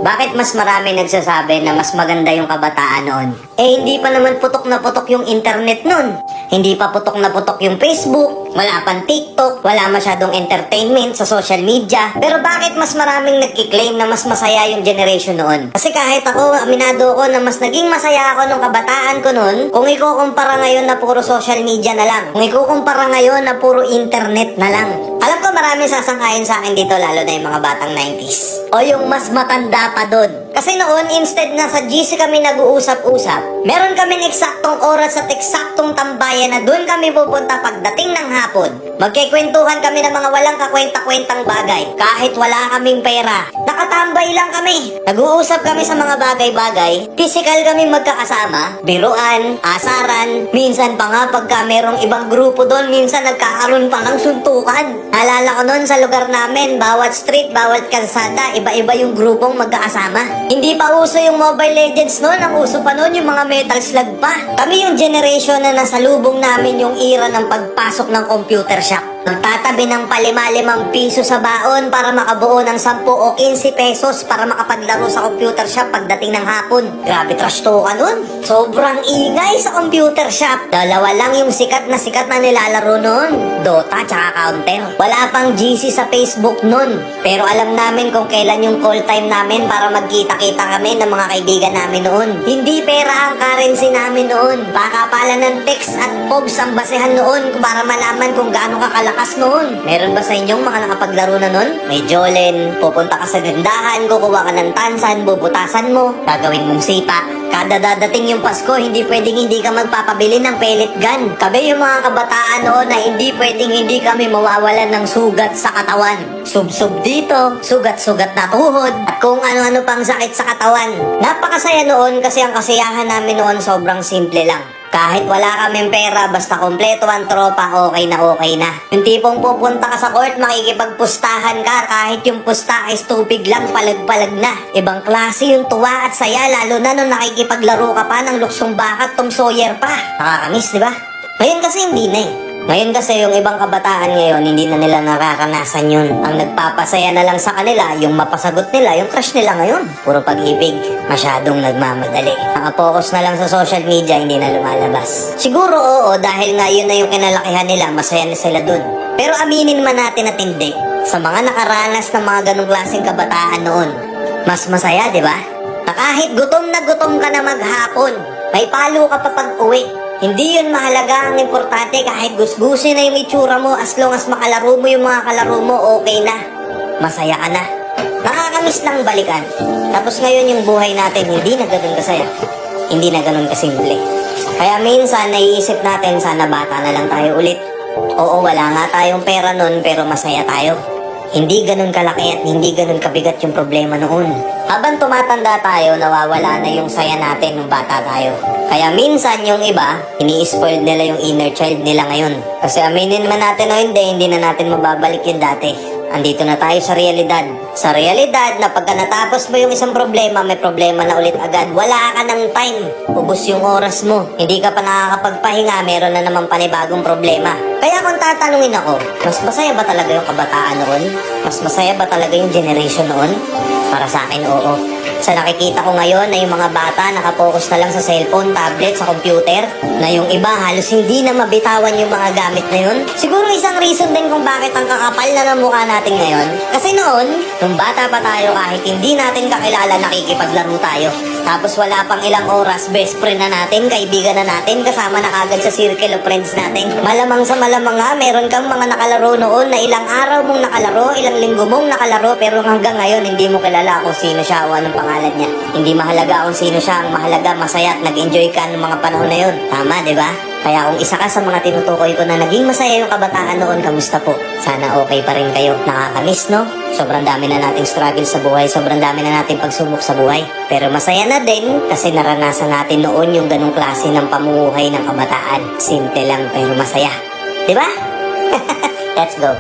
Bakit mas marami nagsasabi na mas maganda yung kabataan noon? Eh hindi pa naman putok na putok yung internet noon. Hindi pa putok na putok yung Facebook, wala pang TikTok, wala masyadong entertainment sa social media. Pero bakit mas maraming nagkiklaim na mas masaya yung generation noon? Kasi kahit ako, aminado ko na mas naging masaya ako nung kabataan ko noon kung ikukumpara ngayon na puro social media na lang. Kung ikukumpara ngayon na puro internet na lang. Alam ko marami sasangkayin sa akin dito, lalo na yung mga batang 90s. O yung mas matanda pa doon. Kasi noon, instead na sa GC kami nag-uusap-usap, meron kaming eksaktong oras at eksaktong tambayan na doon kami pupunta pagdating ng hapon. Magkikwentuhan kami ng mga walang kakwenta-kwentang bagay. Kahit wala kaming pera, nakatambay lang kami. Nag-uusap kami sa mga bagay-bagay. Physical kami magkakasama, biruan, asaran. Minsan pa nga pagka merong ibang grupo doon, minsan nagkakaroon pa ng suntukan. Naalala ko noon sa lugar namin, bawat street, bawat kalsada, iba-iba yung grupong magkakasama. Hindi pa uso yung Mobile Legends noon, ang uso pa noon yung mga Metal Slug pa. Kami yung generation na nasalubong namin yung era ng pagpasok ng computer shop. Nagtatabi ng ₱5 piso sa baon para makabuo ng 10 o 15 pesos para makapaglaro sa computer shop pagdating ng hapon. Grabe trash talk nun. Sobrang ingay sa computer shop. Dalawa lang yung sikat na nilalaro nun. Dota tsaka Counter. Wala pang GC sa Facebook nun. Pero alam namin kung kailan yung call time namin para magkita-kita kami ng mga kaibigan namin noon. Hindi pera ang currency namin noon. Pakapalan ng text at pogs ang basehan noon para malaman kung gaano kakalakas noon. Meron ba sa inyong mga nakapaglaro na noon? May Jolen, pupunta ka sa gandahan, kukuha ka ng tansan, bubutasan mo, gagawin mong sipa. Kada dadating yung Pasko, hindi pwedeng hindi ka magpapabili ng pellet gun. Kami yung mga kabataan noon na hindi pwedeng hindi kami mawawalan ng sugat sa katawan. Sub-sub dito, sugat-sugat na tuhod, at kung ano-ano pang sakit sa katawan. Napakasaya noon kasi ang kasiyahan namin noon sobrang simple lang. Kahit wala kaming pera, basta kompleto ang tropa, okay na okay na. Yung tipong pupunta ka sa court, makikipagpustahan ka, kahit yung pusta is tubig lang, palag-palag na. Ibang klase yung tuwa at saya, lalo na nung nakikipaglaro ka pa ng luksong baka at Tom Sawyer pa. Nakakamiss, di ba? Ngayon kasi hindi na eh. Ngayon kasi yung ibang kabataan ngayon, hindi na nila nararanasan yun. Ang nagpapasaya na lang sa kanila, yung mapasagot nila, yung crush nila ngayon. Puro pag-ibig, masyadong nagmamadali. Nakapokus na lang sa social media, hindi na lumalabas. Siguro oo, dahil nga yun na yung kinalakihan nila, masaya na sila dun. Pero aminin man natin at hindi, sa mga nakaranas ng mga ganong klaseng kabataan noon, mas masaya, di ba? Na kahit gutom ka na maghapon, may palo ka pa pag-uwi. Hindi yun mahalaga, ang importante kahit gusgusin na yung itsura mo, as long as makalaro mo yung mga kalaro mo, okay na. Masaya ka na. Nakakamiss lang balikan. Tapos ngayon yung buhay natin, hindi na ganun kasaya. Hindi na ganun kasimple. Kaya minsan, naiisip natin, sana bata na lang tayo ulit. Oo, wala nga tayong pera nun, pero masaya tayo. Hindi ganun kalaki at hindi ganun kabigat yung problema noon. Habang tumatanda tayo, nawawala na yung saya natin nung bata tayo. Kaya minsan yung iba, ini-spoiled nila yung inner child nila ngayon. Kasi aminin man natin o hindi na natin mababalik yung dati. Andito na tayo sa realidad. Sa realidad na pagka natapos mo yung isang problema, may problema na ulit agad. Wala ka ng time. Ubus yung oras mo. Hindi ka pa nakakapagpahinga, meron na naman panibagong problema. Kaya kung tatanungin ako, mas masaya ba talaga yung kabataan noon? Mas masaya ba talaga yung generation noon? Para sa akin, oo. Sa nakikita ko ngayon na yung mga bata nakapokus na lang sa cellphone, tablet, sa computer, na yung iba halos hindi na mabitawan yung mga gamit na yun. Siguro isang reason din kung bakit ang kakapal na ng mukha natin ngayon. Kasi noon, nung bata pa tayo kahit hindi natin kakilala, nakikipaglaro tayo. Tapos wala pang ilang oras, best friend na natin, kaibigan na natin, kasama na kagad sa circle of friends natin. Malamang sa malamang nga, meron kang mga nakalaro noon na ilang araw mong nakalaro, ilang linggo mong nakalaro, pero hanggang ngayon hindi mo kilala kung sino siya o anong pangalan niya. Hindi mahalaga kung sino siya, ang mahalaga masaya at nag-enjoy ka ng mga panahon na yun. Tama, di ba? Kaya kung isa ka sa mga tinutukoy ko na naging masaya yung kabataan noon, kamusta po? Sana okay pa rin kayo. Nakakamiss, no? Sobrang dami na nating struggle sa buhay, sobrang dami na nating pagsubok sa buhay. Pero masaya na din kasi naranasan natin noon yung ganong klase ng pamumuhay ng kabataan. Simple lang pero masaya. Di ba? Let's go.